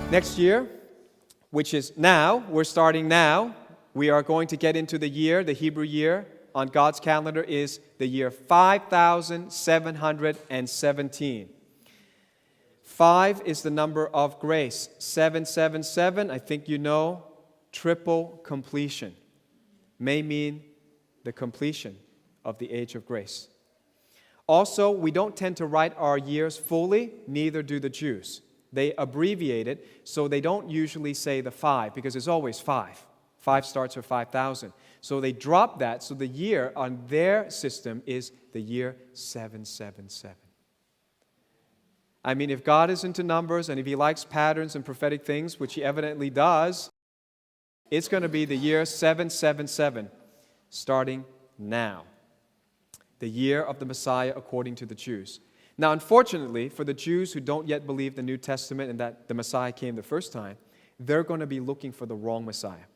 Next year, which is now, we're starting now, we are going to get into the year, the Hebrew year on God's calendar is the year 5717. 5 is the number of grace. 777, I think you know, triple completion. May mean the completion of the age of grace. Also, we don't tend to write our years fully, neither do the Jews. They abbreviate it, so they don't usually say the 5, because it's always 5. 5 starts with 5,000. So they drop that, so the year on their system is the year 777. I mean, if God is into numbers, and if He likes patterns and prophetic things, which He evidently does, it's going to be the year 777, starting now. The year of the Messiah according to the Jews. Now, unfortunately, for the Jews who don't yet believe the New Testament and that the Messiah came the first time, they're going to be looking for the wrong Messiah.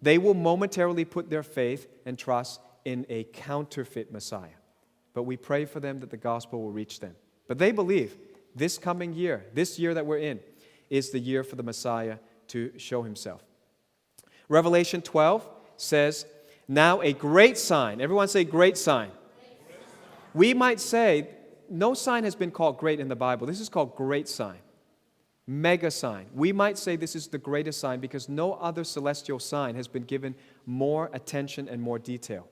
They will momentarily put their faith and trust in a counterfeit Messiah. But we pray for them that the gospel will reach them. But they believe this coming year, this year that we're in, is the year for the Messiah to show Himself. Revelation 12 says, now a great sign. Everyone say great sign. We might say, no sign has been called great in the Bible. This is called great sign. Mega sign. We might say this is the greatest sign because no other celestial sign has been given more attention and more detail.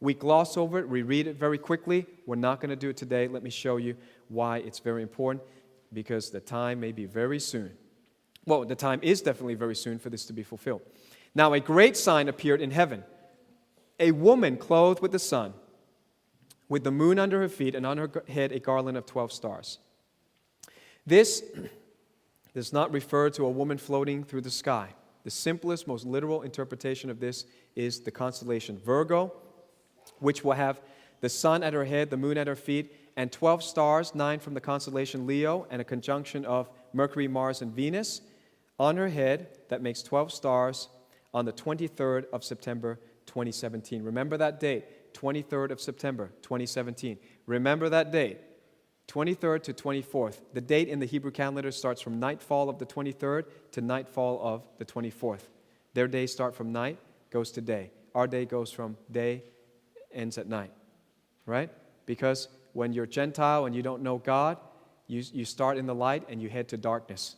We gloss over it, we read it very quickly. We're not going to do it today. Let me show you why it's very important, because the time may be very soon. Well, the time is definitely very soon for this to be fulfilled. Now, a great sign appeared in heaven. A woman clothed with the sun, with the moon under her feet, and on her head a garland of 12 stars. This does not refer to a woman floating through the sky. The simplest, most literal interpretation of this is the constellation Virgo, which will have the sun at her head, the moon at her feet, and 12 stars, 9 from the constellation Leo, and a conjunction of Mercury, Mars, and Venus on her head. That makes 12 stars on the 23rd of September, 2017. Remember that date. 23rd of September, 2017. Remember that date, 23rd to 24th. The date in the Hebrew calendar starts from nightfall of the 23rd to nightfall of the 24th. Their days start from night, goes to day. Our day goes from day, ends at night, right? Because when you're Gentile and you don't know God, you start in the light and you head to darkness.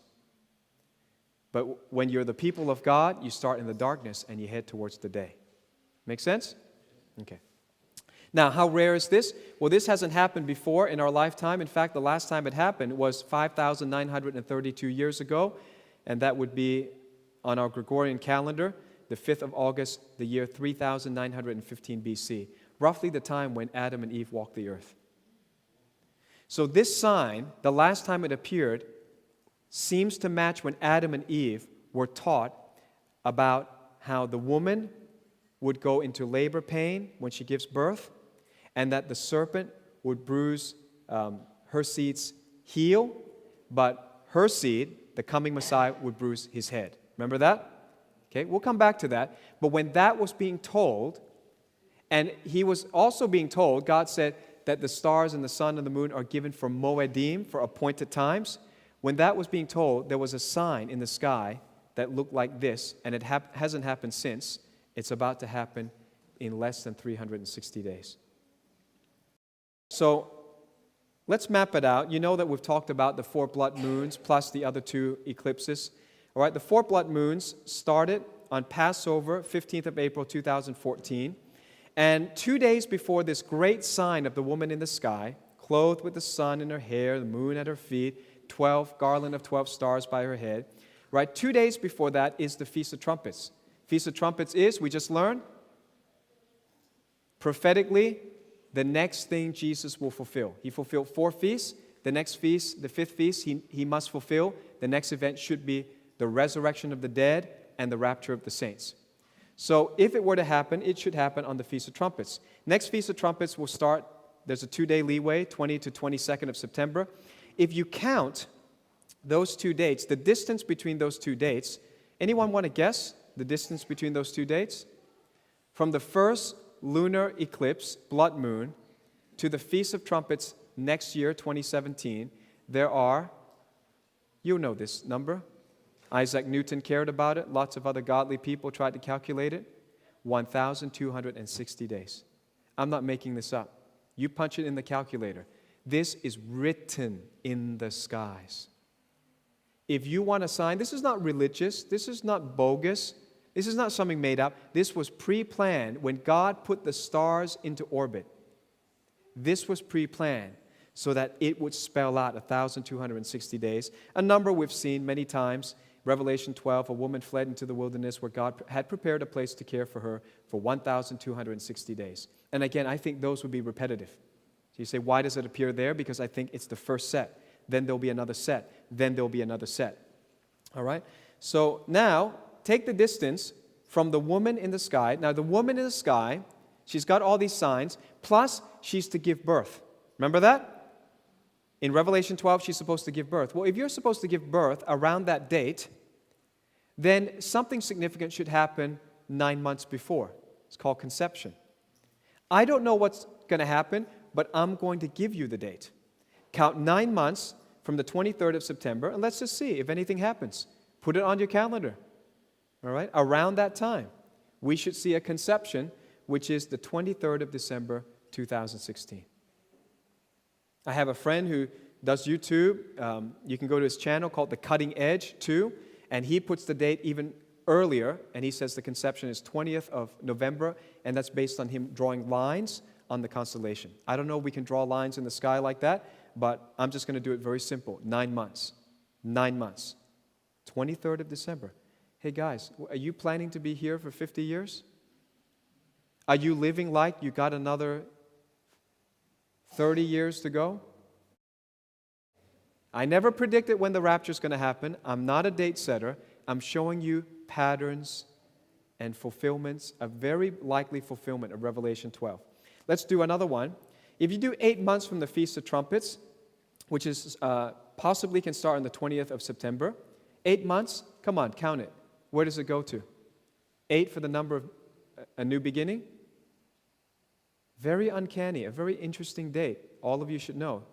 But when you're the people of God, you start in the darkness and you head towards the day. Make sense? Okay. Now, how rare is this? Well, this hasn't happened before in our lifetime. In fact, the last time it happened was 5,932 years ago, and that would be on our Gregorian calendar, the 5th of August, the year 3915 BC, roughly the time when Adam and Eve walked the earth. So this sign, the last time it appeared, seems to match when Adam and Eve were taught about how the woman would go into labor pain when she gives birth, and that the serpent would bruise her seed's heel, but her seed, the coming Messiah, would bruise his head. Remember that? Okay, we'll come back to that. But when that was being told, and he was also being told, God said that the stars and the sun and the moon are given for Moedim, for appointed times. When that was being told, there was a sign in the sky that looked like this, and it hasn't happened since. It's about to happen in less than 360 days. So let's map it out. You know that we've talked about the 4 blood moons plus the other 2 eclipses. All right, the 4 blood moons started on Passover, 15th of April, 2014. And 2 days before this great sign of the woman in the sky, clothed with the sun in her hair, the moon at her feet, garland of 12 stars by her head, right? 2 days before that is the Feast of Trumpets. Feast of Trumpets is, we just learned, prophetically, the next thing Jesus will fulfill. He fulfilled 4 feasts. The next feast, the 5th feast, he must fulfill. The next event should be the resurrection of the dead and the rapture of the saints. So if it were to happen, it should happen on the Feast of Trumpets. Next Feast of Trumpets will start, there's a 2-day leeway, 20 to 22nd of September. If you count those 2 dates, the distance between those 2 dates, anyone want to guess the distance between those 2 dates? From the first lunar eclipse, blood moon, to the Feast of Trumpets next year, 2017, there are, you know this number, Isaac Newton cared about it. Lots of other godly people tried to calculate it. 1,260 days. I'm not making this up. You punch it in the calculator. This is written in the skies. If you want a sign, this is not religious. This is not bogus. This is not something made up. This was pre-planned when God put the stars into orbit. This was pre-planned so that it would spell out 1,260 days. A number we've seen many times. Revelation 12, a woman fled into the wilderness where God had prepared a place to care for her for 1,260 days. And again, I think those would be repetitive. So you say, why does it appear there? Because I think it's the first set. Then there'll be another set. Then there'll be another set. All right? So now, take the distance from the woman in the sky. Now, the woman in the sky, she's got all these signs, plus she's to give birth. Remember that? In Revelation 12, she's supposed to give birth. Well, if you're supposed to give birth around that date, then something significant should happen 9 months before. It's called conception. I don't know what's going to happen, but I'm going to give you the date. Count 9 months from the 23rd of September, and let's just see if anything happens. Put it on your calendar. All right? Around that time, we should see a conception, which is the 23rd of December, 2016. I have a friend who does YouTube. You can go to his channel called The Cutting Edge, too. And he puts the date even earlier, and he says the conception is 20th of November, and that's based on him drawing lines on the constellation. I don't know if we can draw lines in the sky like that, but I'm just going to do it very simple. 9 months. 9 months. 23rd of December. Hey guys, are you planning to be here for 50 years? Are you living like you got another 30 years to go? I never predicted when the rapture is going to happen. I'm not a date setter. I'm showing you patterns and fulfillments, a very likely fulfillment of Revelation 12. Let's do another one. If you do 8 months from the Feast of Trumpets, which is possibly can start on the 20th of September, 8 months, come on, count it. Where does it go to? 8 for the number of a new beginning? Very uncanny, a very interesting date. All of you should know.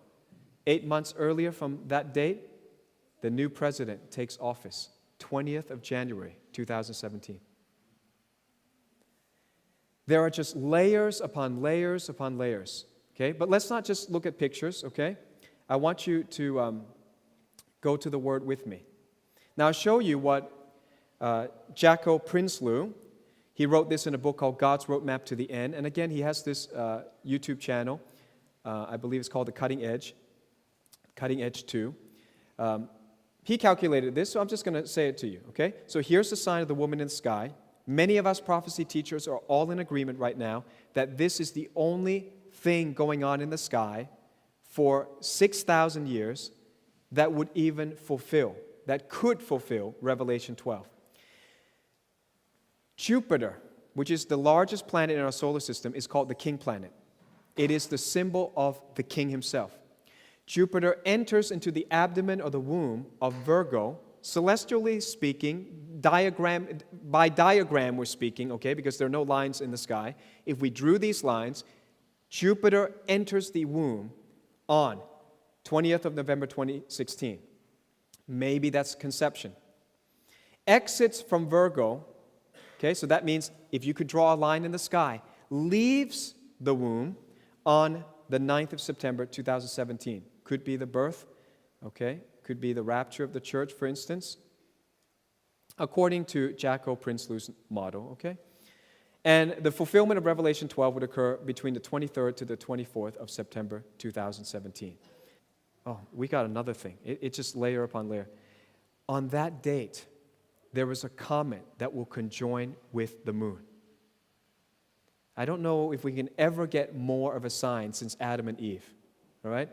8 months earlier from that date, the new president takes office, 20th of January, 2017. There are just layers upon layers upon layers, okay? But let's not just look at pictures, okay? I want you to go to the Word with me. Now, I'll show you what Jacko Prinsloo, he wrote this in a book called God's Roadmap to the End. And again, he has this YouTube channel. I believe it's called The Cutting Edge. Cutting Edge 2. He calculated this, so I'm just going to say it to you, okay? So here's the sign of the woman in the sky. Many of us prophecy teachers are all in agreement right now that this is the only thing going on in the sky for 6,000 years that would even fulfill, that could fulfill Revelation 12. Jupiter, which is the largest planet in our solar system, is called the king planet. It is the symbol of the king himself. Jupiter enters into the abdomen or the womb of Virgo, celestially speaking, by diagram we're speaking, okay, because there are no lines in the sky. If we drew these lines, Jupiter enters the womb on 20th of November 2016. Maybe that's conception. Exits from Virgo, okay, so that means if you could draw a line in the sky, leaves the womb on the 9th of September 2017. Could be the birth, okay? Could be the rapture of the church, for instance, according to Jacko Prinsloo's model, okay? And the fulfillment of Revelation 12 would occur between the 23rd to the 24th of September 2017. Oh, we got another thing. It just layer upon layer. On that date, there was a comet that will conjoin with the moon. I don't know if we can ever get more of a sign since Adam and Eve, all right?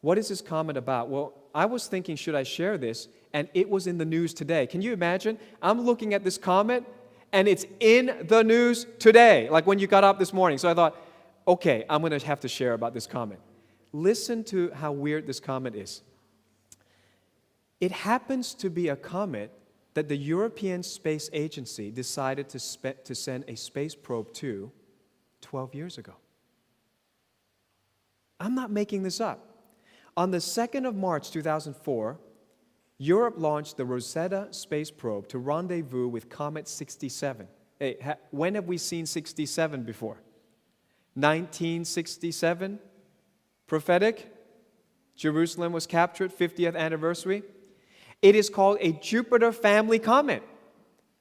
What is this comet about? Well, I was thinking, should I share this? And it was in the news today. Can you imagine? I'm looking at this comet, and it's in the news today, like when you got up this morning. So I thought, okay, I'm going to have to share about this comet. Listen to how weird this comet is. It happens to be a comet that the European Space Agency decided to send a space probe to 12 years ago. I'm not making this up. On the 2nd of March 2004, Europe launched the Rosetta space probe to rendezvous with Comet 67. Hey, when have we seen 67 before? 1967? Prophetic? Jerusalem was captured, 50th anniversary. It is called a Jupiter family comet.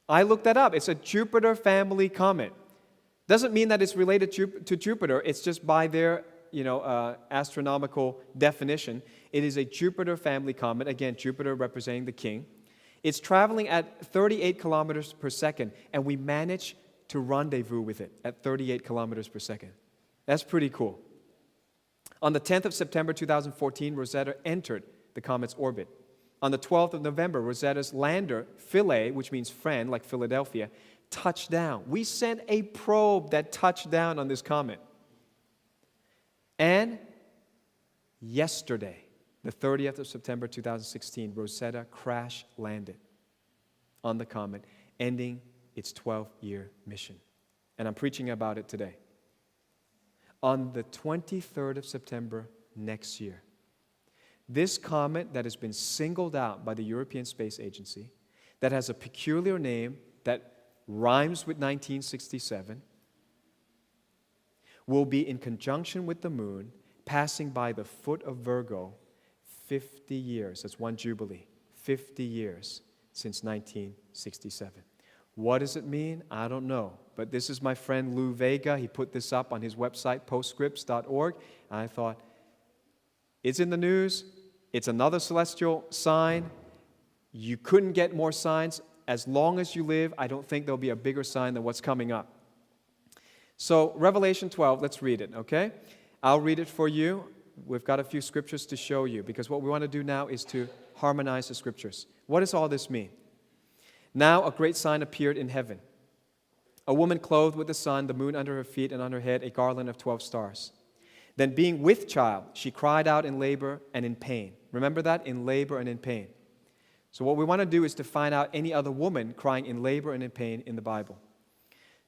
I looked that up. It's a Jupiter family comet. Doesn't mean that it's related to Jupiter. It's just by their astronomical definition. It is a Jupiter family comet. Again, Jupiter representing the king. It's traveling at 38 kilometers per second, and we managed to rendezvous with it at 38 kilometers per second. That's pretty cool. On the 10th of September 2014, Rosetta entered the comet's orbit. On the 12th of November, Rosetta's lander, Philae, which means friend, like Philadelphia, touched down. We sent a probe that touched down on this comet. And yesterday, the 30th of September 2016, Rosetta crash landed on the comet, ending its 12-year mission. And I'm preaching about it today. On the 23rd of September next year, this comet that has been singled out by the European Space Agency, that has a peculiar name that rhymes with 1967, will be in conjunction with the moon, passing by the foot of Virgo 50 years. That's one jubilee. 50 years since 1967. What does it mean? I don't know. But this is my friend Lou Vega. He put this up on his website, postscripts.org. And I thought, it's in the news. It's another celestial sign. You couldn't get more signs. As long as you live, I don't think there'll be a bigger sign than what's coming up. So, Revelation 12, let's read it, okay? I'll read it for you. We've got a few scriptures to show you, because what we want to do now is to harmonize the scriptures. What does all this mean? Now a great sign appeared in heaven. A woman clothed with the sun, the moon under her feet, and on her head a garland of 12 stars. Then being with child, she cried out in labor and in pain. Remember that? In labor and in pain. So what we want to do is to find out any other woman crying in labor and in pain in the Bible.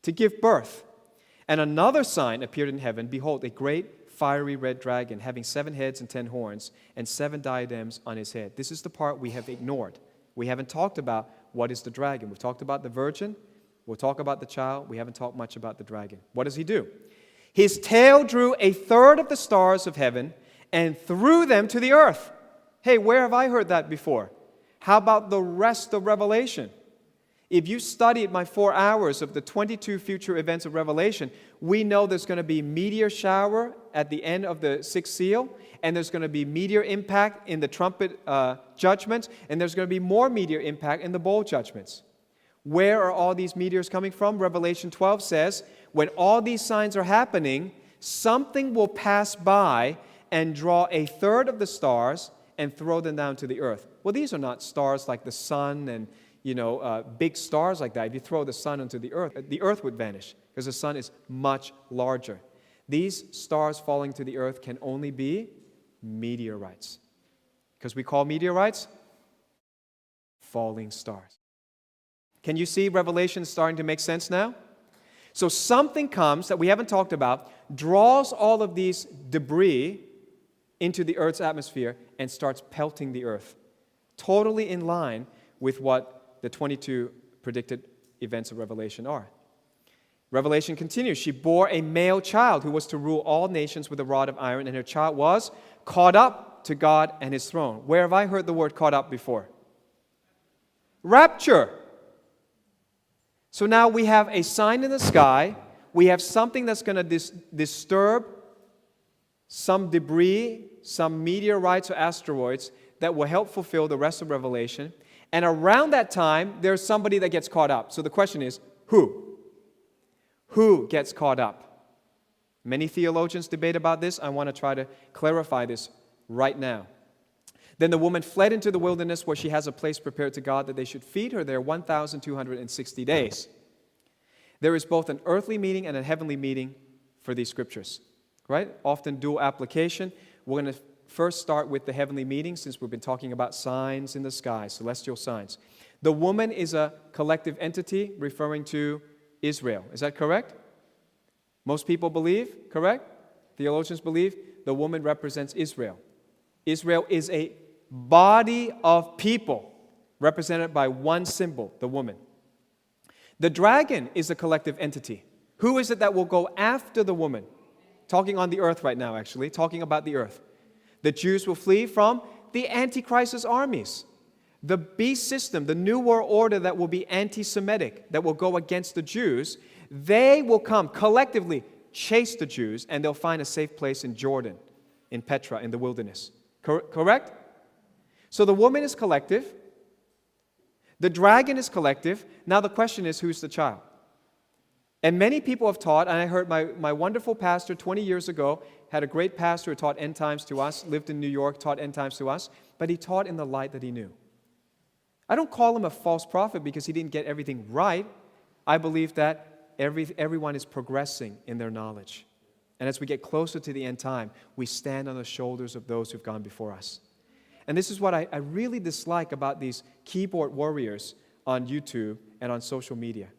To give birth. And another sign appeared in heaven. Behold, a great fiery red dragon, having 7 heads and 10 horns, and 7 diadems on his head. This is the part we have ignored. We haven't talked about what is the dragon. We've talked about the virgin. We'll talk about the child. We haven't talked much about the dragon. What does he do? His tail drew 1/3 of the stars of heaven and threw them to the earth. Hey, where have I heard that before? How about the rest of Revelation? If you studied my 4 hours of the 22 future events of Revelation, we know there's going to be meteor shower at the end of the 6th seal, and there's going to be meteor impact in the trumpet judgments, and there's going to be more meteor impact in the bowl judgments. Where are all these meteors coming from? Revelation 12 says, when all these signs are happening, something will pass by and draw 1/3 of the stars and throw them down to the earth. Well, these are not stars like the sun and big stars like that. If you throw the sun onto the earth would vanish because the sun is much larger. These stars falling to the earth can only be meteorites. Because we call meteorites falling stars. Can you see Revelation starting to make sense now? So something comes that we haven't talked about, draws all of these debris into the earth's atmosphere and starts pelting the earth. Totally in line with what the 22 predicted events of Revelation are. Revelation continues. She bore a male child who was to rule all nations with a rod of iron, and her child was caught up to God and his throne. Where have I heard the word caught up before? Rapture. So now we have a sign in the sky. We have something that's going to disturb some debris, some meteorites or asteroids that will help fulfill the rest of Revelation. And around that time, there's somebody that gets caught up. So the question is, who? Who gets caught up? Many theologians debate about this. I want to try to clarify this right now. Then the woman fled into the wilderness where she has a place prepared to God that they should feed her there 1,260 days. There is both an earthly meaning and a heavenly meaning for these scriptures, right? Often dual application. We're going to first start with the heavenly meaning since we've been talking about signs in the sky, celestial signs. The woman is a collective entity referring to Israel. Is that correct? Most people believe, correct? Theologians believe the woman represents Israel. Israel is a body of people represented by one symbol, the woman. The dragon is a collective entity. Who is it that will go after the woman? Talking on the earth right now, actually, talking about the earth. The Jews will flee from the Antichrist's armies. The beast system, the new world order that will be anti-Semitic, that will go against the Jews, they will come collectively, chase the Jews, and they'll find a safe place in Jordan, in Petra, in the wilderness. Correct? So the woman is collective. The dragon is collective. Now the question is, who's the child? And many people have taught, and I heard my wonderful pastor 20 years ago, had a great pastor who taught end times to us, lived in New York, taught end times to us, but he taught in the light that he knew. I don't call him a false prophet because he didn't get everything right. I believe that everyone is progressing in their knowledge. And as we get closer to the end time, we stand on the shoulders of those who've gone before us. And this is what I really dislike about these keyboard warriors on YouTube and on social media.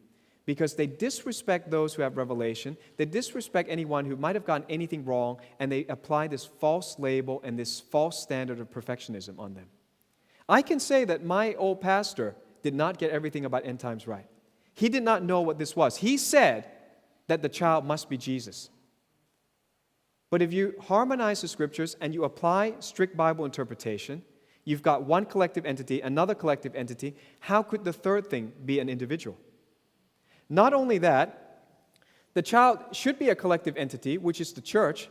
Because they disrespect those who have revelation. They disrespect anyone who might have gotten anything wrong, and they apply this false label and this false standard of perfectionism on them. I can say that my old pastor did not get everything about end times right. He did not know what this was. He said that the child must be Jesus. But if you harmonize the scriptures and you apply strict Bible interpretation, you've got one collective entity, another collective entity. How could the third thing be an individual? Not only that, the child should be a collective entity, which is the church,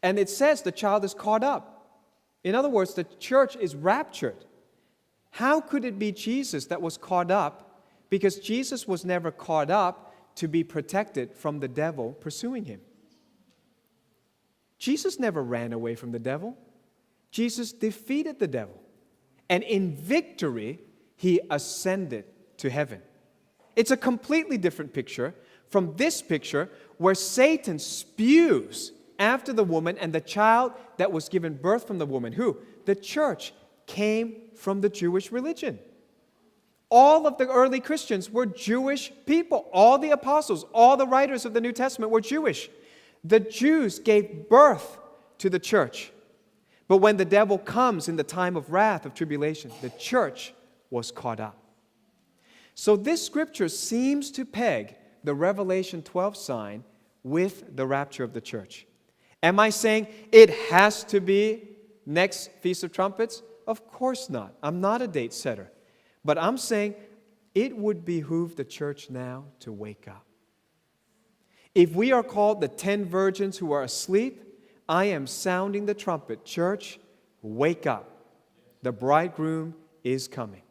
and it says the child is caught up. In other words, the church is raptured. How could it be Jesus that was caught up? Because Jesus was never caught up to be protected from the devil pursuing him. Jesus never ran away from the devil. Jesus defeated the devil. And in victory, he ascended to heaven. It's a completely different picture from this picture where Satan spews after the woman, and the child that was given birth from the woman, who? The church, came from the Jewish religion. All of the early Christians were Jewish people. All the apostles, all the writers of the New Testament were Jewish. The Jews gave birth to the church. But when the devil comes in the time of wrath, of tribulation, the church was caught up. So this scripture seems to peg the Revelation 12 sign with the rapture of the church. Am I saying it has to be next Feast of Trumpets? Of course not. I'm not a date setter. But I'm saying it would behoove the church now to wake up. If we are called the 10 virgins who are asleep, I am sounding the trumpet. Church, wake up. The bridegroom is coming.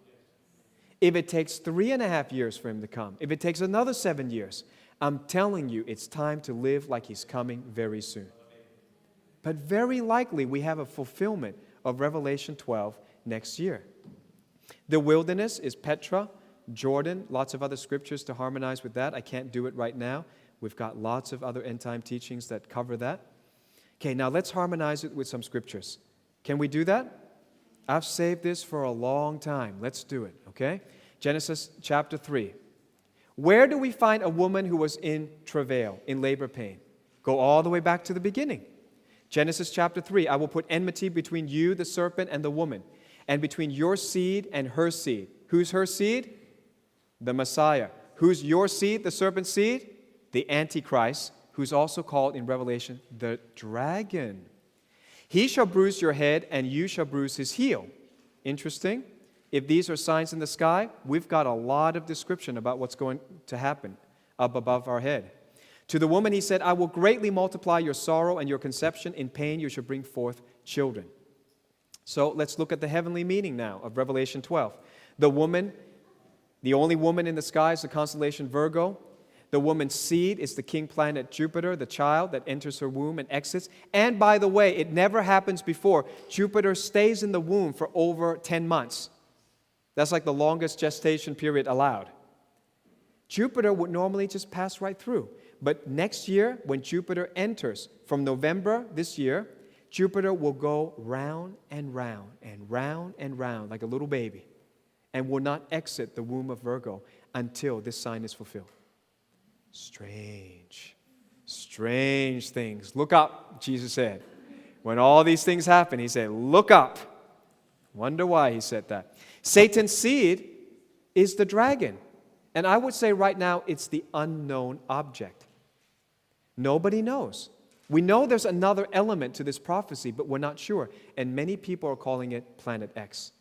If it takes 3.5 years for him to come, if it takes another 7 years, I'm telling you, it's time to live like he's coming very soon. But very likely we have a fulfillment of Revelation 12 next year. The wilderness is Petra, Jordan, lots of other scriptures to harmonize with that. I can't do it right now. We've got lots of other end-time teachings that cover that. Okay, now let's harmonize it with some scriptures. Can we do that? I've saved this for a long time. Let's do it, okay? Genesis chapter 3. Where do we find a woman who was in travail, in labor pain? Go all the way back to the beginning. Genesis chapter 3, I will put enmity between you, the serpent, and the woman, and between your seed and her seed. Who's her seed? The Messiah. Who's your seed, the serpent's seed? The Antichrist, who's also called in Revelation the dragon. He shall bruise your head, and you shall bruise his heel. Interesting. If these are signs in the sky, we've got a lot of description about what's going to happen up above our head. To the woman he said, I will greatly multiply your sorrow and your conception. In pain you shall bring forth children. So let's look at the heavenly meaning now of Revelation 12. The woman, the only woman in the sky is the constellation Virgo. The woman's seed is the king planet Jupiter, the child that enters her womb and exits. And by the way, it never happens before. Jupiter stays in the womb for over 10 months. That's like the longest gestation period allowed. Jupiter would normally just pass right through. But next year, when Jupiter enters, from November this year, Jupiter will go round and round and round and round like a little baby and will not exit the womb of Virgo until this sign is fulfilled. Strange things. Look up, Jesus said. When all these things happen, he said, look up. Wonder why he said that. Satan's seed is the dragon. And I would say right now it's the unknown object. Nobody knows. We know there's another element to this prophecy, but we're not sure. And many people are calling it Planet X.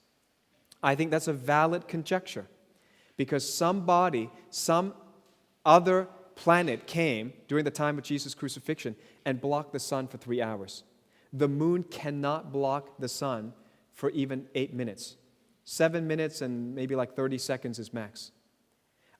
I think that's a valid conjecture because some other planet came during the time of Jesus' crucifixion and blocked the sun for 3 hours. The moon cannot block the sun for even 8 minutes. 7 minutes and maybe like 30 seconds is max.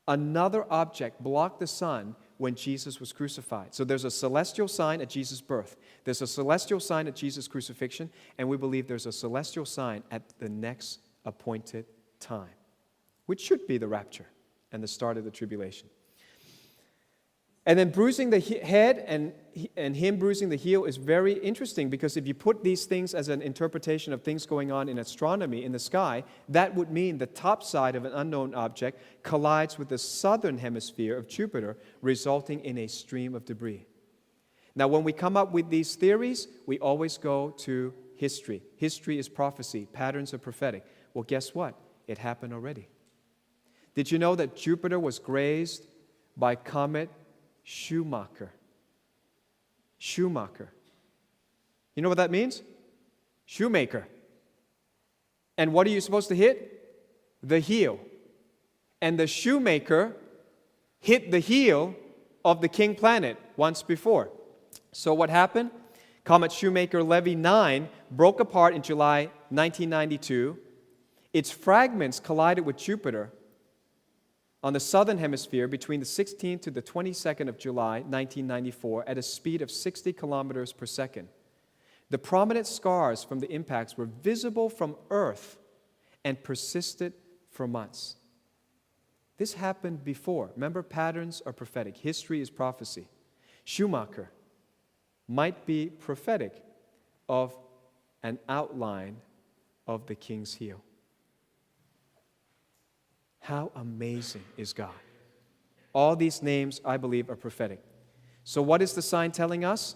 Another object blocked the sun when Jesus was crucified. So there's a celestial sign at Jesus' birth. There's a celestial sign at Jesus' crucifixion, and we believe there's a celestial sign at the next appointed time, which should be the rapture and the start of the tribulation. And then bruising the head and him bruising the heel is very interesting because if you put these things as an interpretation of things going on in astronomy in the sky, that would mean the top side of an unknown object collides with the southern hemisphere of Jupiter, resulting in a stream of debris. Now, when we come up with these theories, we always go to history. History is prophecy. Patterns are prophetic. Well, guess what? It happened already. Did you know that Jupiter was grazed by comet Schumacher? Schumacher. You know what that means? Shoemaker. And what are you supposed to hit? The heel. And the shoemaker hit the heel of the king planet once before. So what happened? Comet Shoemaker-Levy 9 broke apart in July 1992. Its fragments collided with Jupiter on the southern hemisphere between the 16th to the 22nd of July 1994 at a speed of 60 kilometers per second. The prominent scars from the impacts were visible from Earth and persisted for months. This happened before. Remember, patterns are prophetic. History is prophecy. Schumacher might be prophetic of an outline of the king's heel. How amazing is God? All these names, I believe, are prophetic. So what is the sign telling us?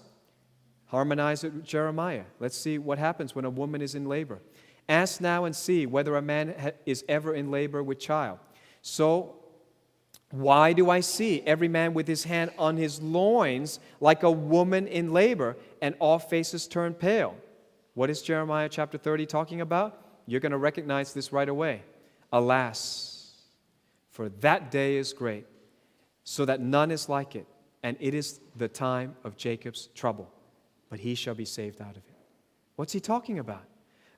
Harmonize it with Jeremiah. Let's see what happens when a woman is in labor. Ask now and see whether a man is ever in labor with child. So why do I see every man with his hand on his loins like a woman in labor, and all faces turn pale? What is Jeremiah chapter 30 talking about? You're going to recognize this right away. Alas, for that day is great, so that none is like it, and it is the time of Jacob's trouble, but he shall be saved out of it. What's he talking about?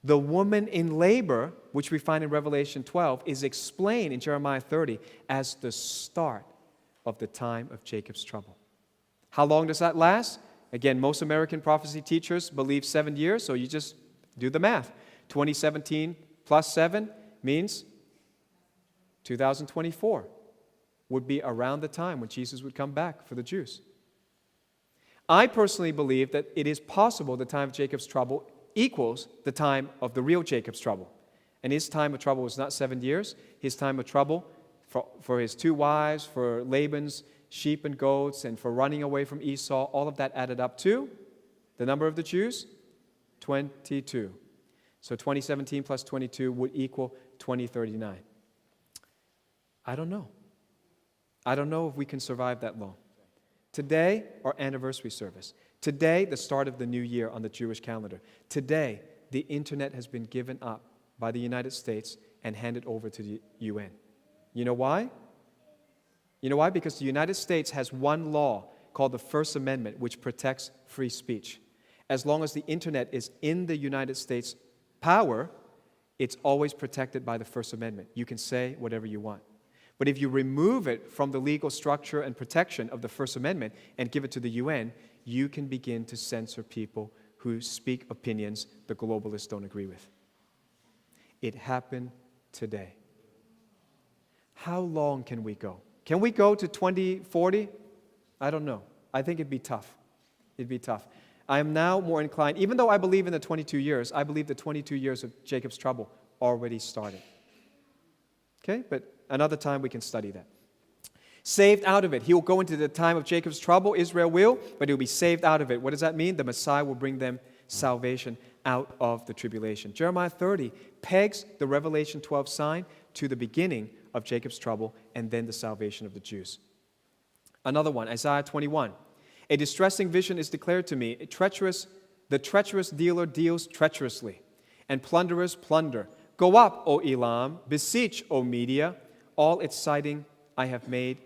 The woman in labor, which we find in Revelation 12, is explained in Jeremiah 30 as the start of the time of Jacob's trouble. How long does that last? Again, most American prophecy teachers believe 7 years, so you just do the math. 2017 plus 7 means 2024 would be around the time when Jesus would come back for the Jews. I personally believe that it is possible the time of Jacob's trouble equals the time of the real Jacob's trouble. And his time of trouble was not 7 years. His time of trouble for his 2 wives, for Laban's sheep and goats, and for running away from Esau, all of that added up to the number of the Jews? 22. So 2017 plus 22 would equal 2039. I don't know. I don't know if we can survive that long. Today, our anniversary service. Today, the start of the new year on the Jewish calendar. Today, the internet has been given up by the United States and handed over to the UN. You know why? You know why? Because the United States has one law called the First Amendment, which protects free speech. As long as the internet is in the United States power, it's always protected by the First Amendment. You can say whatever you want. But if you remove it from the legal structure and protection of the First Amendment and give it to the UN, you can begin to censor people who speak opinions the globalists don't agree with. It happened today. How long can we go? Can we go to 2040? I don't know. I think it'd be tough. It'd be tough. I am now more inclined, even though I believe in the 22 years, I believe the 22 years of Jacob's trouble already started. Okay? But another time we can study that. Saved out of it. He will go into the time of Jacob's trouble, Israel will, but he'll be saved out of it. What does that mean? The Messiah will bring them salvation out of the tribulation. Jeremiah 30 pegs the Revelation 12 sign to the beginning of Jacob's trouble and then the salvation of the Jews. Another one, Isaiah 21. A distressing vision is declared to me. The treacherous dealer deals treacherously, and plunderers plunder. Go up, O Elam, beseech, O Media. All its sighing I have made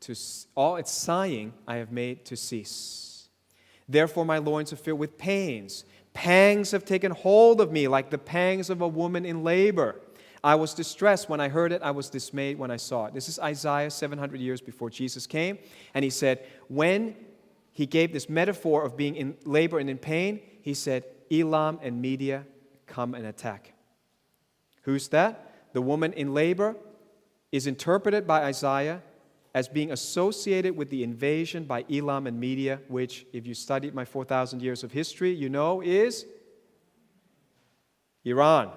to cease. Therefore my loins are filled with pains. Pangs have taken hold of me like the pangs of a woman in labor. I was distressed when I heard it. I was dismayed when I saw it. This is Isaiah 700 years before Jesus came. And he said, when he gave this metaphor of being in labor and in pain, he said, Elam and Media come and attack. Who's that? The woman in labor is interpreted by Isaiah as being associated with the invasion by Elam and Media, which, if you studied my 4,000 years of history, you know is Iran.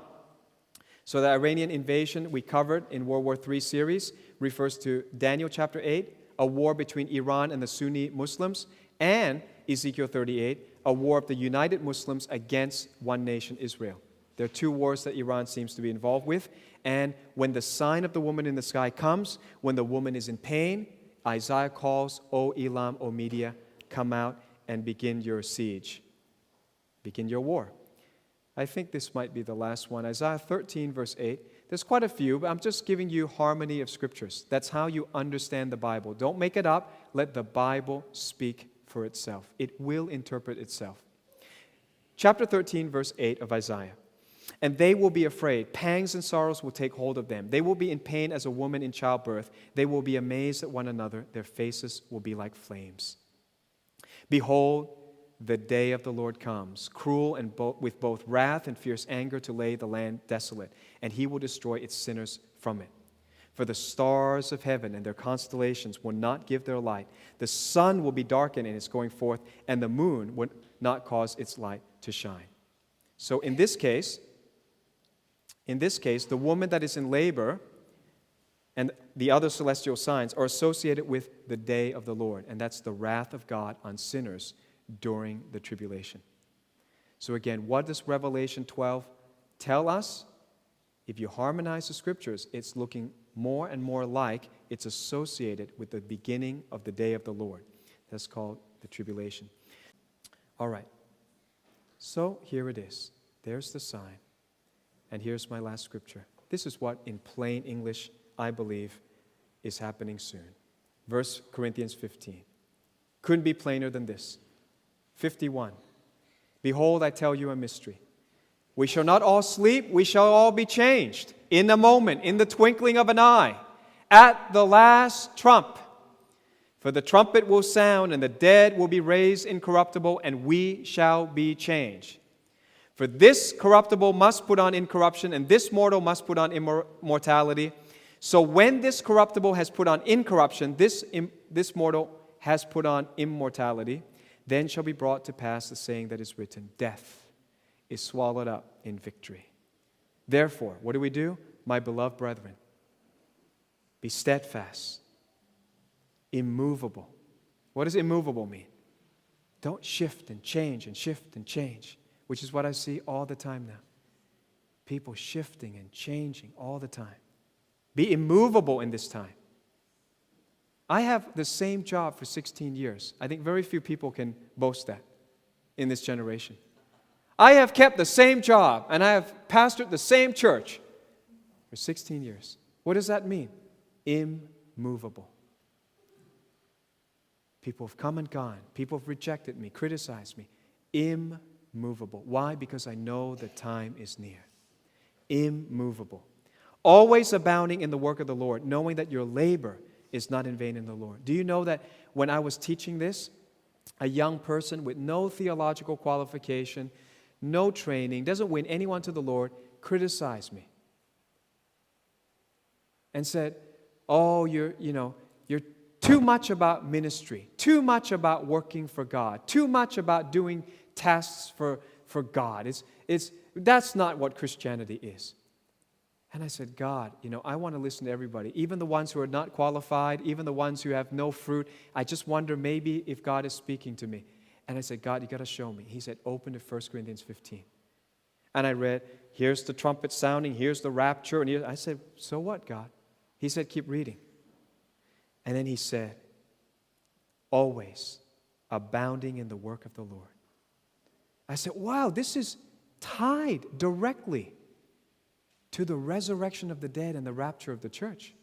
So the Iranian invasion we covered in World War III series refers to Daniel chapter 8, a war between Iran and the Sunni Muslims, and Ezekiel 38, a war of the united Muslims against one nation, Israel. There are two wars that Iran seems to be involved with. And when the sign of the woman in the sky comes, when the woman is in pain, Isaiah calls, O Elam, O Media, come out and begin your siege. Begin your war. I think this might be the last one. Isaiah 13, verse 8. There's quite a few, but I'm just giving you harmony of scriptures. That's how you understand the Bible. Don't make it up. Let the Bible speak for itself. It will interpret itself. Chapter 13, verse 8 of Isaiah. And they will be afraid. Pangs and sorrows will take hold of them. They will be in pain as a woman in childbirth. They will be amazed at one another. Their faces will be like flames. Behold, the day of the Lord comes, cruel and with both wrath and fierce anger to lay the land desolate, and he will destroy its sinners from it. For the stars of heaven and their constellations will not give their light. The sun will be darkened in its going forth, and the moon will not cause its light to shine. So in this case, the woman that is in labor and the other celestial signs are associated with the day of the Lord, and that's the wrath of God on sinners during the tribulation. So again, what does Revelation 12 tell us? If you harmonize the scriptures, it's looking more and more like it's associated with the beginning of the day of the Lord. That's called the tribulation. All right. So here it is. There's the sign. And here's my last scripture. This is what, in plain English, I believe is happening soon. 1 Corinthians 15. Couldn't be plainer than this. 51. Behold, I tell you a mystery. We shall not all sleep, we shall all be changed in a moment, in the twinkling of an eye, at the last trump. For the trumpet will sound, and the dead will be raised incorruptible, and we shall be changed. For this corruptible must put on incorruption, and this mortal must put on immortality. So when this corruptible has put on incorruption, this mortal has put on immortality, then shall be brought to pass the saying that is written, death is swallowed up in victory. Therefore, what do? My beloved brethren, be steadfast, immovable. What does immovable mean? Don't shift and change and shift and change, which is what I see all the time now. People shifting and changing all the time. Be immovable in this time. I have the same job for 16 years. I think very few people can boast that in this generation. I have kept the same job, and I have pastored the same church for 16 years. What does that mean? Immovable. People have come and gone. People have rejected me, criticized me. Immovable. Why? Because I know the time is near. Immovable. Always abounding in the work of the Lord, knowing that your labor is not in vain in the Lord. Do you know that when I was teaching this, a young person with no theological qualification, no training, doesn't win anyone to the Lord, criticized me and said, oh, you're too much about ministry, too much about working for God, too much about doing tasks for God. That's not what Christianity is. And I said, God, I want to listen to everybody, even the ones who are not qualified, even the ones who have no fruit. I just wonder maybe if God is speaking to me. And I said, God, you got to show me. He said, open to 1 Corinthians 15. And I read, here's the trumpet sounding, here's the rapture. And I said, so what, God? He said, keep reading. And then he said, always abounding in the work of the Lord. I said, wow, this is tied directly to the resurrection of the dead and the rapture of the church.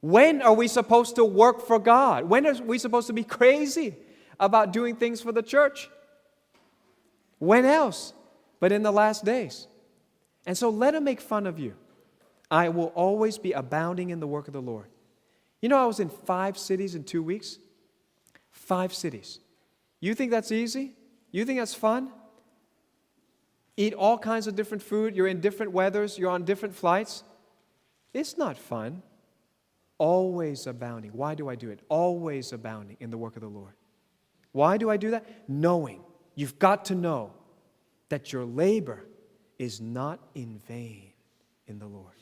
When are we supposed to work for God? When are we supposed to be crazy about doing things for the church? When else but in the last days? And so let him make fun of you. I will always be abounding in the work of the Lord. You know, I was in 5 cities in 2 weeks. 5 cities. You think that's easy? You think that's fun? Eat all kinds of different food. You're in different weathers. You're on different flights. It's not fun. Always abounding. Why do I do it? Always abounding in the work of the Lord. Why do I do that? Knowing. You've got to know that your labor is not in vain in the Lord.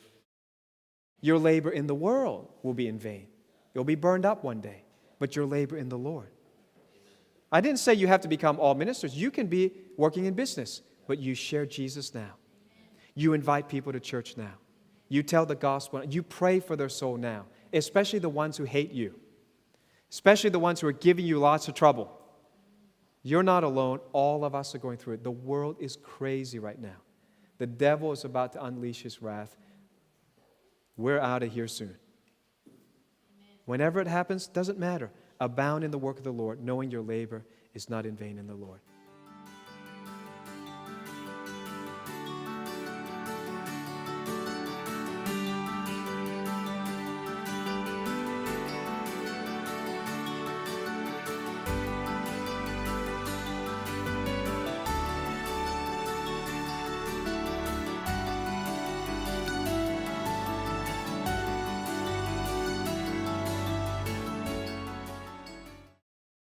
Your labor in the world will be in vain. You'll be burned up one day. But your labor in the Lord. I didn't say you have to become all ministers. You can be working in business, but you share Jesus now. You invite people to church now. You tell the gospel. You pray for their soul now, especially the ones who hate you, especially the ones who are giving you lots of trouble. You're not alone. All of us are going through it. The world is crazy right now. The devil is about to unleash his wrath. We're out of here soon. Whenever it happens, doesn't matter. Abound in the work of the Lord, knowing your labor is not in vain in the Lord.